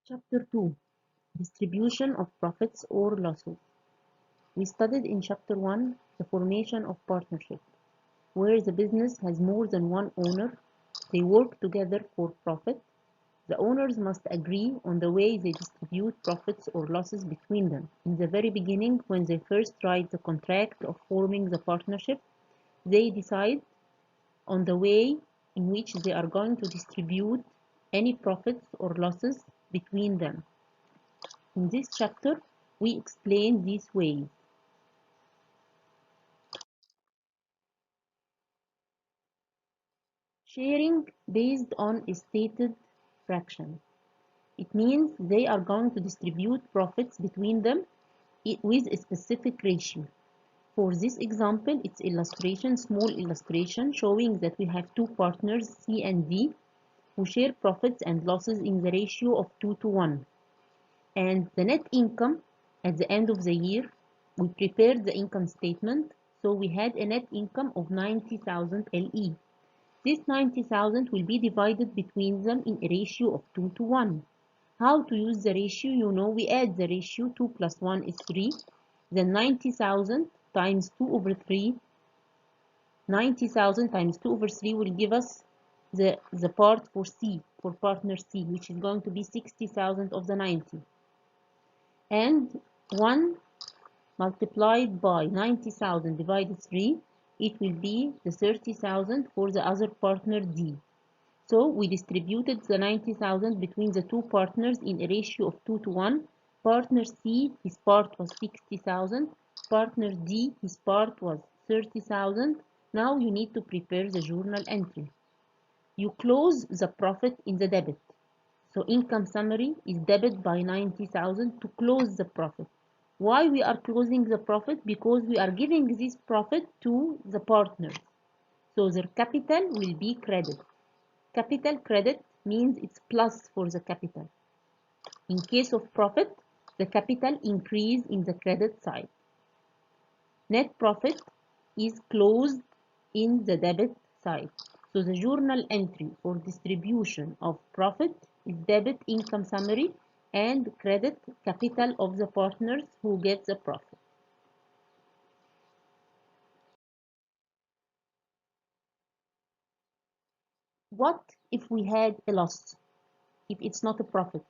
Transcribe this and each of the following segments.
Chapter 2: Distribution of Profits or Losses. We studied in Chapter 1 the formation of partnership, where the business has more than one owner. They work together for profit. The owners must agree on the way they distribute profits or losses between them. In the very beginning, when they first write the contract of forming the partnership, they decide on the way in which they are going to distribute any profits or losses between them. In this chapter, we explain these ways. Sharing based on a stated fraction. It means they are going to distribute profits between them with a specific ratio. For this example, it's small illustration showing that we have two partners, C and D, who share profits and losses in the ratio of 2 to 1. And the net income at the end of the year, we prepared the income statement, so we had a net income of 90,000 LE. This 90,000 will be divided between them in a ratio of 2 to 1. How to use the ratio? You know, we add the ratio, 2 plus 1 is 3. Then 90,000 times 2 over 3. 90,000 times 2 over 3 will give us the part for C, for partner C, which is going to be 60,000 of the 90. And 1 multiplied by 90,000 divided 3, it will be the 30,000 for the other partner D. So we distributed the 90,000 between the two partners in a ratio of 2 to 1. Partner C, his part was 60,000. Partner D, his part was 30,000. Now you need to prepare the journal entry. You close the profit in the debit. So income summary is debit by 90,000 to close the profit. Why we are closing the profit? Because we are giving this profit to the partners. So their capital will be credit. Capital credit means it's plus for the capital. In case of profit, the capital increase in the credit side. Net profit is closed in the debit side. So the journal entry for distribution of profit is debit income summary and credit capital of the partners who get the profit. What if we had a loss? If it's not a profit?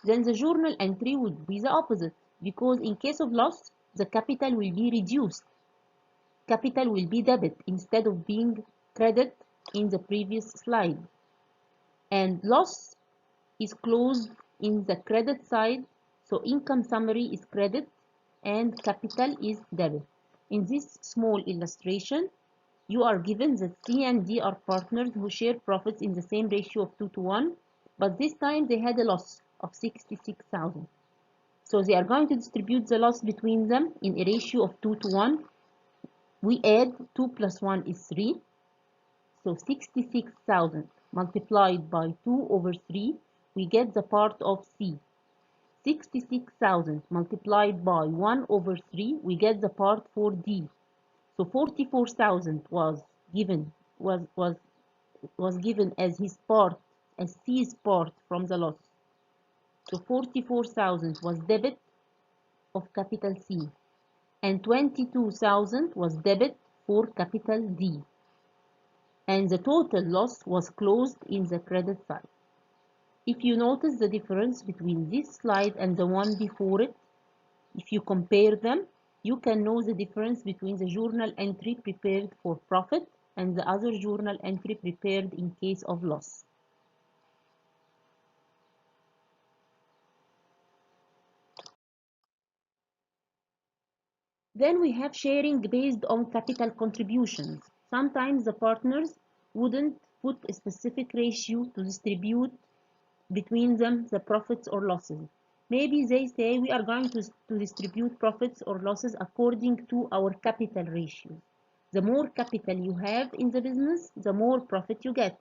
Then the journal entry would be the opposite, because in case of loss, the capital will be reduced. Capital will be debit instead of being credit in the previous slide. And loss is closed in the credit side, so income summary is credit and capital is debit. In this small illustration, you are given that C and D are partners who share profits in the same ratio of 2 to 1, but this time they had a loss of 66,000. So they are going to distribute the loss between them in a ratio of 2 to 1. We add 2 plus 1 is 3. So 66,000 multiplied by 2 over 3, we get the part of C. 66,000 multiplied by 1 over 3, we get the part for D. So 44,000 was given as his part, as C's part from the loss. So 44,000 was debit of capital C, and 22,000 was debit for capital D. And the total loss was closed in the credit side. If you notice the difference between this slide and the one before it, if you compare them, you can know the difference between the journal entry prepared for profit and the other journal entry prepared in case of loss. Then we have sharing based on capital contributions. Sometimes the partners wouldn't put a specific ratio to distribute between them the profits or losses. Maybe they say we are going to distribute profits or losses according to our capital ratios. The more capital you have in the business, the more profit you get.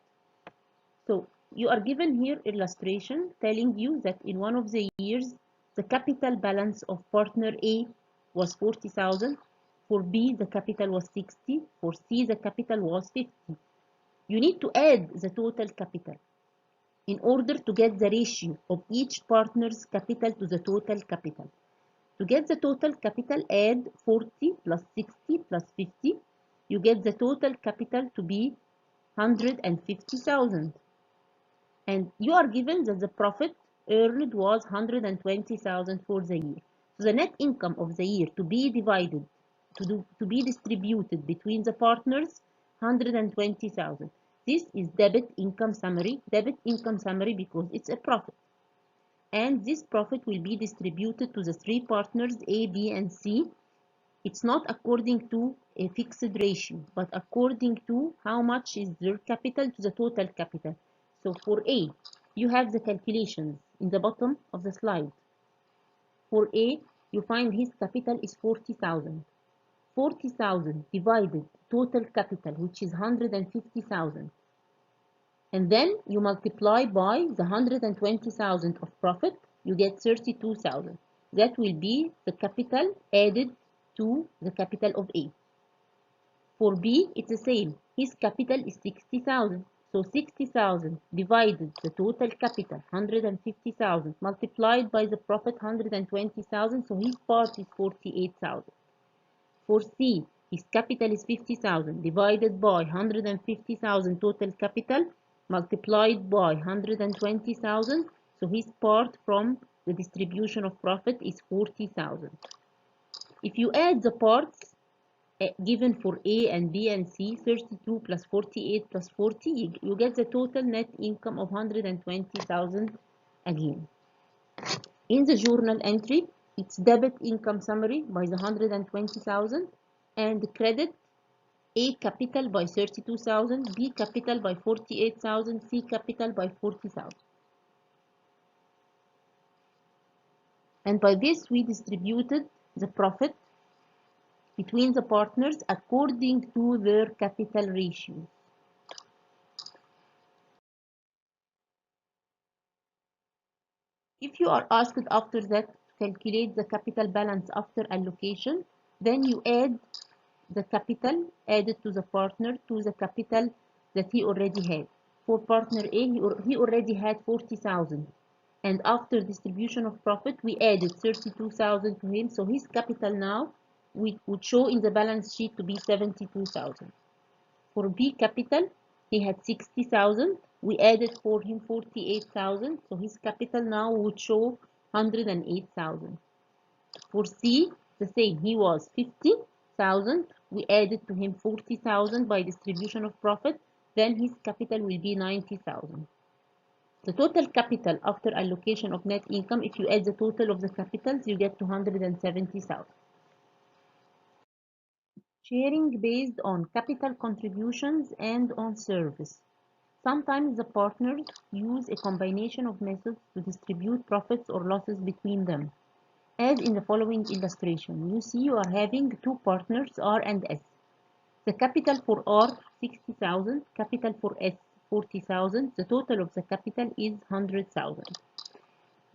So you are given here illustration telling you that in one of the years, the capital balance of partner A was 40,000. For B, the capital was 60. For C, the capital was 50. You need to add the total capital. in order to get the ratio of each partner's capital to the total capital. To get the total capital, add 40 plus 60 plus 50. You get the total capital to be 150,000. And you are given that the profit earned was 120,000 for the year. So the net income of the year to be divided, to be distributed between the partners, 120,000. This is debit income summary. Debit income summary because it's a profit. And this profit will be distributed to the three partners A, B, and C. It's not according to a fixed ratio, but according to how much is their capital to the total capital. So for A, you have the calculations in the bottom of the slide. For A, you find his capital is 40,000. 40,000 divided total capital, which is 150,000. And then you multiply by the 120,000 of profit, you get 32,000. That will be the capital added to the capital of A. For B, it's the same. His capital is 60,000. So 60,000 divided the total capital, 150,000, multiplied by the profit, 120,000. So his part is 48,000. For C, his capital is 50,000 divided by 150,000 total capital, multiplied by 120,000. So his part from the distribution of profit is 40,000. If you add the parts given for A and B and C, 32 plus 48 plus 40, you get the total net income of 120,000 again. In the journal entry, it's debit income summary by the 120,000 and credit A capital by 32,000, B capital by 48,000, C capital by 40,000. And by this we distributed the profit between the partners according to their capital ratios. If you are asked after that to calculate the capital balance after allocation, then you add the capital added to the partner to the capital that he already had. For partner A, he already had 40,000. And after distribution of profit, we added 32,000 to him. So his capital now would show in the balance sheet to be 72,000. For B capital, he had 60,000. We added for him 48,000. So his capital now would show 108,000. For C, the same. He was 50,000. We added to him 40,000 by distribution of profit. Then his capital will be 90,000. The total capital after allocation of net income, if you add the total of the capitals, you get 270,000. Sharing based on capital contributions and on service. Sometimes the partners use a combination of methods to distribute profits or losses between them. As in the following illustration, you see you are having two partners, R and S. The capital for R, 60,000, capital for S, 40,000. The total of the capital is 100,000.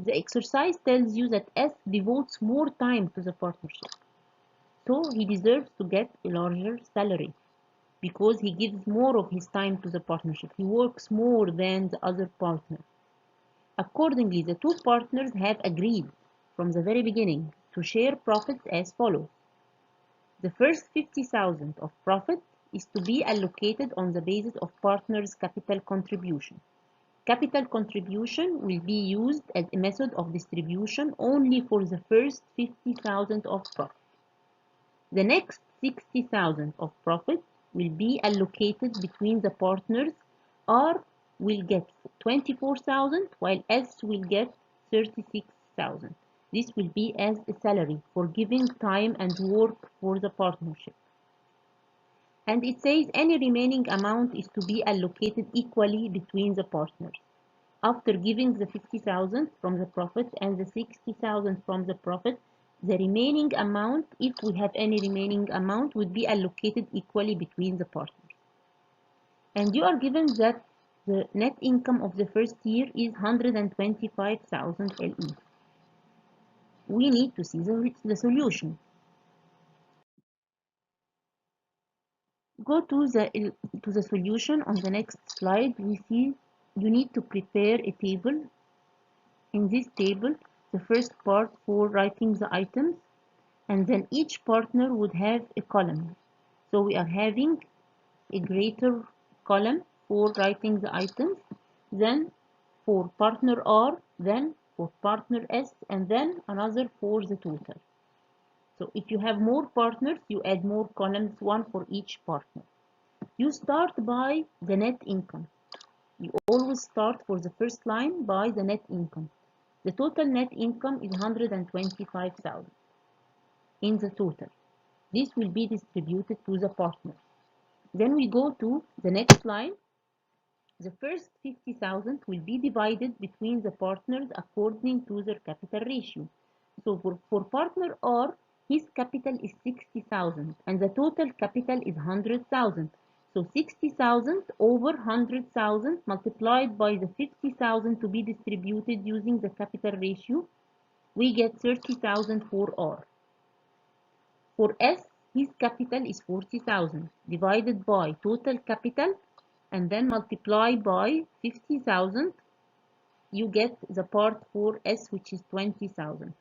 The exercise tells you that S devotes more time to the partnership. So he deserves to get a larger salary because he gives more of his time to the partnership. He works more than the other partner. Accordingly, the two partners have agreed from the very beginning to share profits as follows. The first 50,000 of profit is to be allocated on the basis of partners' capital contribution. Capital contribution will be used as a method of distribution only for the first 50,000 of profit. The next 60,000 of profit will be allocated between the partners. R will get 24,000 while S will get 36,000. This will be as a salary for giving time and work for the partnership. And it says any remaining amount is to be allocated equally between the partners. After giving the 50,000 from the profit and the 60,000 from the profit, the remaining amount, if we have any remaining amount, would be allocated equally between the partners. And you are given that the net income of the first year is 125,000 LE. We need to see the solution. Go to the solution on the next slide. We see you need to prepare a table. In this table, the first part for writing the items, and then each partner would have a column. So we are having a greater column for writing the items, then for partner R, then for partner S, and then another for the total. So if you have more partners, you add more columns, one for each partner. You start by the net income. You always start for the first line by the net income. The total net income is 125,000 in the total. This will be distributed to the partner. Then we go to the next line. The first 50,000 will be divided between the partners according to their capital ratio. So for partner R, his capital is 60,000 and the total capital is 100,000. So 60,000 over 100,000 multiplied by the 50,000 to be distributed using the capital ratio, we get 30,000 for R. For S, his capital is 40,000 divided by total capital and then multiply by 50,000, you get the part for S, which is 20,000.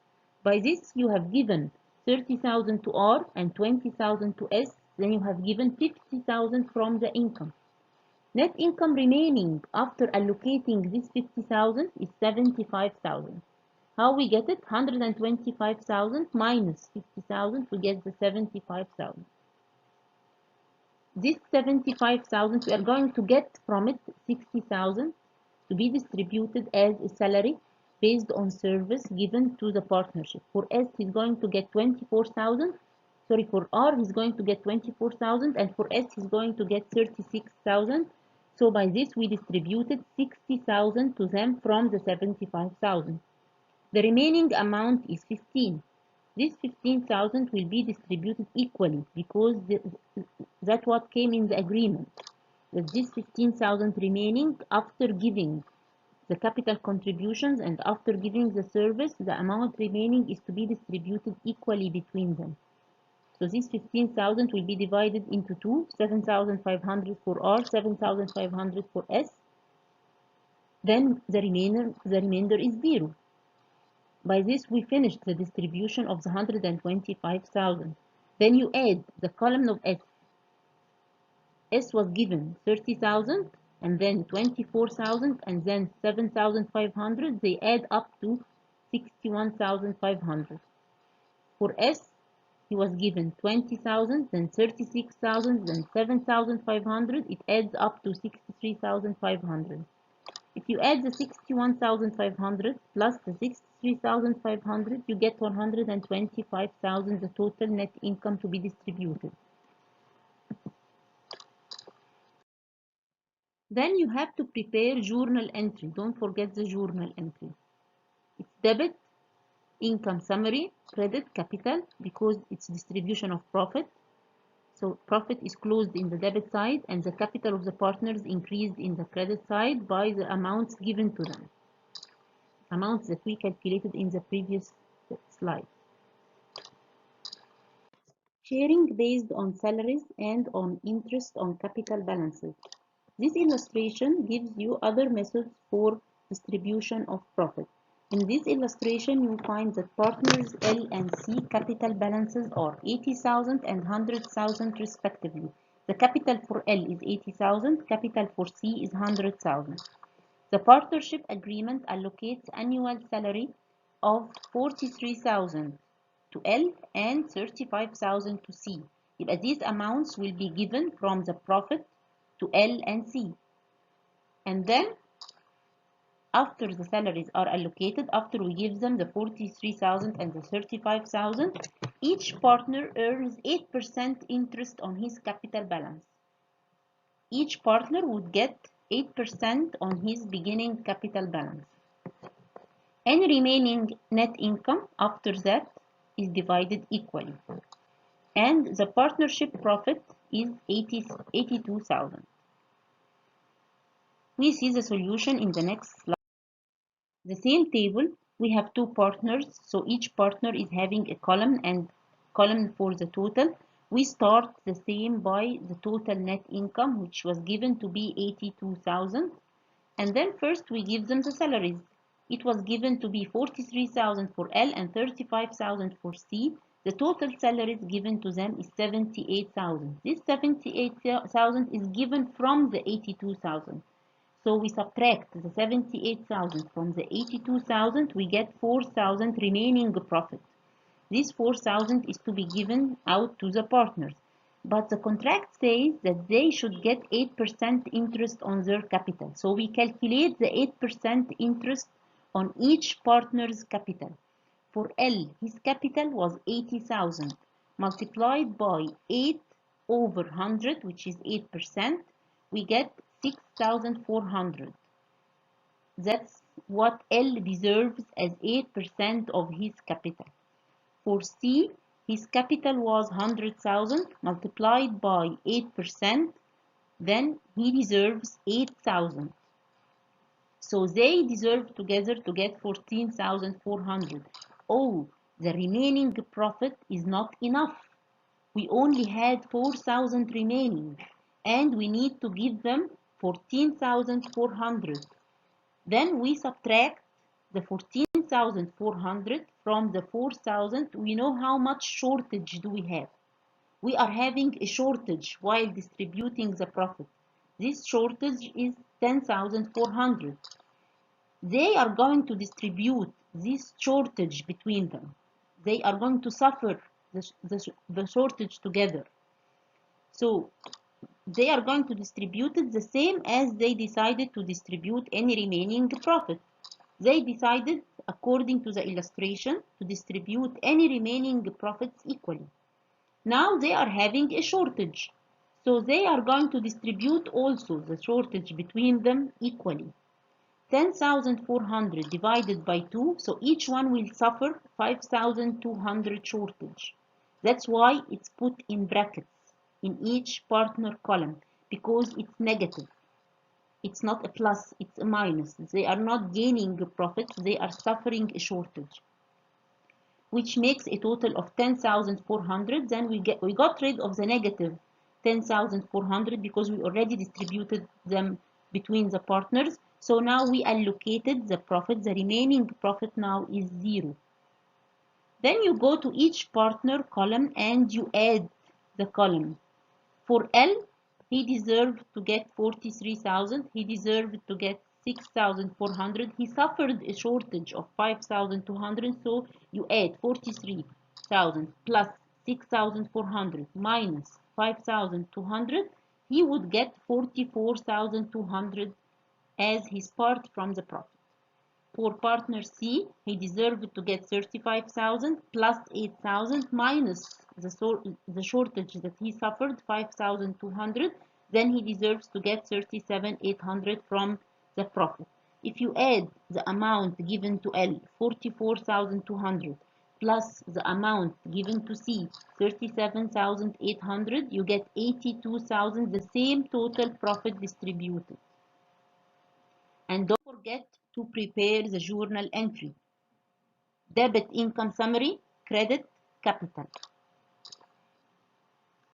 By this, you have given 30,000 to R and 20,000 to S, then you have given 50,000 from the income. Net income remaining after allocating this 50,000 is 75,000. How we get it? 125,000 minus 50,000 to get the 75,000. This 75,000, we are going to get from it 60,000 to be distributed as a salary based on service given to the partnership. For S, he's going to get 24,000. Sorry, for R, he's going to get 24,000, and for S, he's going to get 36,000. So by this, we distributed 60,000 to them from the 75,000. The remaining amount is 15. This 15,000 will be distributed equally because that's what came in the agreement. That this 15,000 remaining after giving the capital contributions and after giving the service, the amount remaining is to be distributed equally between them. So this 15,000 will be divided into two, 7,500 for R, 7,500 for S. Then the remainder is 0. By this, we finished the distribution of the 125,000. Then you add the column of S. S was given 30,000 and then 24,000 and then 7,500. They add up to 61,500. For S, he was given 20,000, then 36,000, then 7,500. It adds up to 63,500. If you add the 61,500 plus the 63,500, you get 125,000, the total net income to be distributed. Then you have to prepare journal entry. Don't forget the journal entry. It's debit, income summary, credit, capital, because it's distribution of profit. So profit is closed in the debit side and the capital of the partners increased in the credit side by the amounts given to them. Amounts that we calculated in the previous slide. Sharing based on salaries and on interest on capital balances. This illustration gives you other methods for distribution of profit. In this illustration, you find that partners L and C capital balances are 80,000 and 100,000 respectively. The capital for L is 80,000, capital for C is 100,000. The partnership agreement allocates annual salary of 43,000 to L and 35,000 to C. These amounts will be given from the profit to L and C. And then after the salaries are allocated, after we give them the 43,000 and the 35,000, each partner earns 8% interest on his capital balance. Each partner would get 8% on his beginning capital balance. Any remaining net income after that is divided equally. And the partnership profit is 82,000. We see the solution in the next slide. The same table, we have two partners, so each partner is having a column and column for the total. We start the same by the total net income, which was given to be 82,000. And then first we give them the salaries. It was given to be 43,000 for L and 35,000 for C. The total salaries given to them is 78,000. This 78,000 is given from the 82,000. So we subtract the 78,000 from the 82,000, we get 4,000 remaining profit. This 4,000 is to be given out to the partners. But the contract says that they should get 8% interest on their capital. So we calculate the 8% interest on each partner's capital. For L, his capital was 80,000 multiplied by 8 over 100, which is 8%, we get 6,400. That's what L deserves as 8% of his capital. For C, his capital was 100,000 multiplied by 8%, then he deserves 8,000. So they deserve together to get 14,400. Oh, the remaining profit is not enough. We only had 4,000 remaining, and we need to give them 14,400. Then we subtract the 14,400 from the 4,000. We know how much shortage do we have. We are having a shortage while distributing the profit. This shortage is 10,400. They are going to distribute this shortage between them. They are going to suffer the shortage together. So they are going to distribute it the same as they decided to distribute any remaining profit. They decided, according to the illustration, to distribute any remaining profits equally. Now they are having a shortage, so they are going to distribute also the shortage between them equally. 10,400 divided by 2, so each one will suffer 5,200 shortage. That's why it's put in brackets in each partner column, because it's negative. It's not a plus, it's a minus. They are not gaining profits, they are suffering a shortage, which makes a total of 10,400. Then we got rid of the negative 10,400 because we already distributed them between the partners. So now we allocated the profit. The remaining profit now is 0. Then you go to each partner column and you add the column. For L, he deserved to get 43,000. He deserved to get 6,400. He suffered a shortage of 5,200. So you add 43,000 plus 6,400 minus 5,200. He would get 44,200 as his part from the profit. For partner C, he deserved to get 35,000 plus 8,000 minus the shortage that he suffered, 5,200. Then he deserves to get 37,800 from the profit. If you add the amount given to L, 44,200, plus the amount given to C, 37,800, you get 82,000, the same total profit distributed. And don't forget to prepare the journal entry. Debit income summary, credit capital.